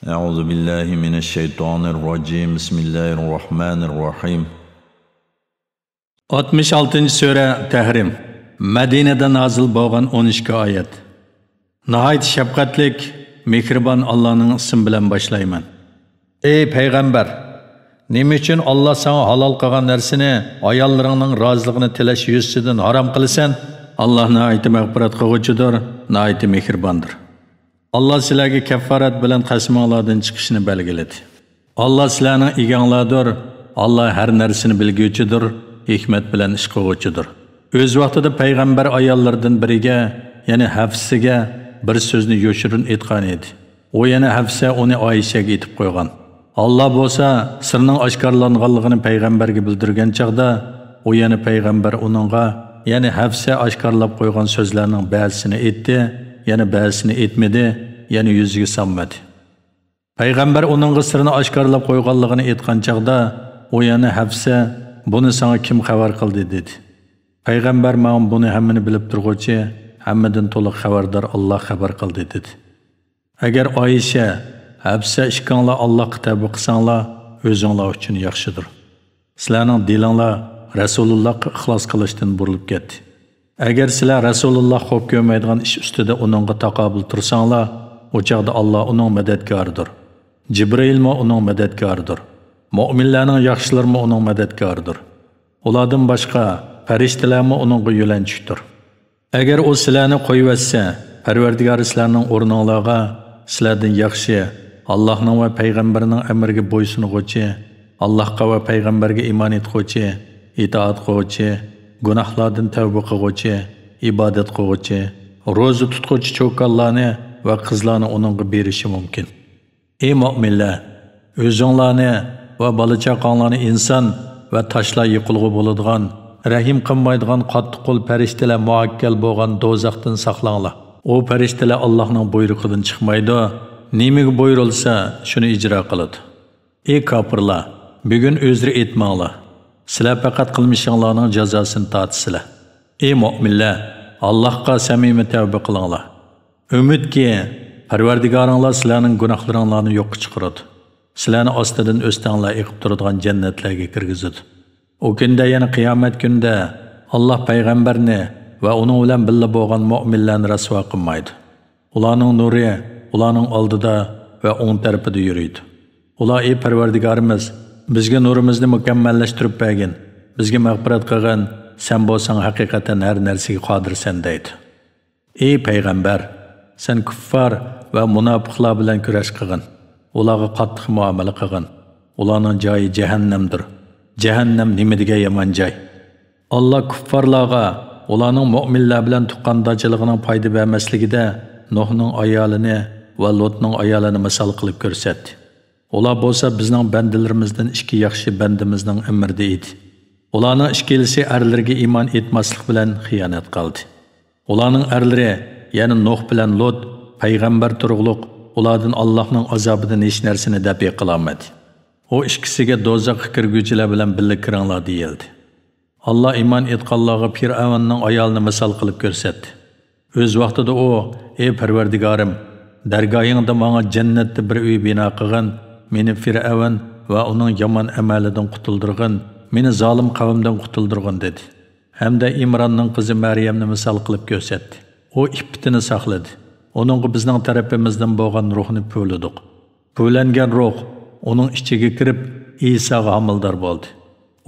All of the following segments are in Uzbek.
Euzu billahi mineşşeytanirracim. Bismillahirrahmanirrahim. 66. sure Tahrim. Madinada nazil bo'lgan 12 oyat. Nihoyat shafqatlik, mehribon Allohning ismi bilan boshlayman. Ey payg'ambar, nima uchun Alloh sana halol qilgan narsani ayollaringning roziligini tilash yuzasidan harom qilasan? Alloh nihoyat mag'firat qiluvchidir, nihoyat mehribondir. Allah sizlarga kaffarat bilan qasminglardan chiqishni belgiladi. Allah sizlarning eganglardir. Allah har narsani bilguvchidir, hikmat bilan ish qiluvchidir. O'z vaqtida payg'ambar ayollardan biriga, ya'ni Hafsaga bir so'zni yoshirin aytgan edi. O yana Hafsa uni Oyshaga aytib qo'ygan. Allah bo'lsa sirning oshkorlanganligini payg'ambarga bildirgan chaqda, o yana payg'ambar uningga, ya'ni Hafsa oshkorlab qo'ygan so'zlarning ba'zisini aytdi. Yani ba'zisini etmedi, yani yüzüge sanmadı. Peygamber onun sırrını aşkarlab qo'yganligini aytgan chaqda, o yana Hafsa, bunu sana kim xabar qildi dedi. Peygamber men bunu hammani bilib turg'uchi, hammadan to'liq xabardor Allah xabar qildi dedi. Agar Oysha, Hafsa ishkanglar Allohga tavba qilsanglar, o'zinglar uchun yaxshidir. Sizlarning dilinglar Rasulullohga ixlos qilishdan burilib ketdi. Agar sizlar Rasululloh xo'p ko'rmaydigan ish ustida uningga taqobil tursanglar, o chaqda Alloh uning madadkoridir. Jibril-mo uning madadkoridir. Mu'minlarning yaxshilarmi uning madadkoridir. Ulardan boshqa farishtalarmi uningga yo'lanchiqdir. Agar u sizlarni qo'yvatsa, Parvardigor sizlarning o'rninglarga sizlardan yaxshi, Allohning va payg'ambarining amriga bo'ysunuvchi, Allohga va payg'ambarga iymon etuvchi, itoat qiluvchi, gunohlardan tavba qiluvchi, ibodat qiluvchi, ro'za tutuvchi cho'kallarni va qizlarni uningga berishi mumkin. Ey mu'minlar, o'zinglarni va bola-chaqanglarni inson va toshlar yiqilg'i bo'ladigan, rahim qilmaydigan qattiq qo'l farishtalar muakkal bo'lgan do'zaxdan saqlanglar. O farishtalar Allohning buyrug'idan chiqmaydi, nimaga buyurilsa shuni ijro qiladi. Ey kofirlar, bugun o'zri etmanglar. Sizlar faqat qilmishinglarning jazosini tortisizlar. Ey mu'minlar, Allohga samimiy tavba qilinglar. Umidki, Parvardigoringlar sizlarning gunohlaringlarni yo'qqa chiqaradi. Sizlarni ostidan o'stanglar eqib turadigan jannatlarga kirgizadi. O kunda, yana qiyomat kunida Alloh payg'ambarni va uning bilan birga bo'lgan mu'minlarni rasvo qilmaydi. Ularning nuri ularning oldida va o'ng tarafida yuradi. Ular ey Parvardigorimiz, bizga nurimizni mukammallashtirib bergin, bizga mag'firat qilgin, sen bo'lsang haqiqatan har narsaga qodirsan deydi. Ey payg'ambar, sen kuffar va munofiqlar bilan kurash qilgin, ularga qattiq muomala qilgin. Ularning joyi jahannamdir. Jahannam nima degan yomon joy. Alloh kuffarlarga ularning mu'minlar bilan tuqqandochiligining foyda bermasligida Nuhning ayolini va Lotning ayolini misol qilib ko'rsatdi. Ular bo'lsa bizning bandalarimizdan ikki yaxshi bandimizning umrida edi. Ularning ikkilisi erlarga iymon etmaslik bilan xiyonat qildi. Ularning erlari, ya'ni Nuh bilan Lot, payg'ambar turug'liq, ulardan Allohning azobidan hech narsani dafi qilolmadi. O ikkisiga do'zaxga kirguvchilar bilan birga kiringlar deyildi. Alloh iymon etganlarga Fir'avnning ayolini misol qilib ko'rsatdi. O'z vaqtida o, ey Parvardigorim, dargohingda menga jannatda bir uy bino qilgin, meni Fir'avn va uning yomon amalidan qutuldirgin, meni zolim qavmdan qutuldirgin dedi. Hamda Imronning qizi Maryamni misol qilib ko'rsatdi. O ippitini saqladi. Uningga bizning tarafimizdan bo'lgan ruhni po'ladik. Po'langan ruh uning ichiga kirib Isoga homildor bo'ldi.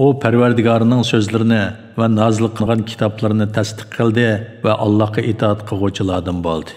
O Parvardigorining so'zlarini va nozil qilgan kitoblarini tasdiq qildi va Allohga itoat qiluvchilardan bo'ldi.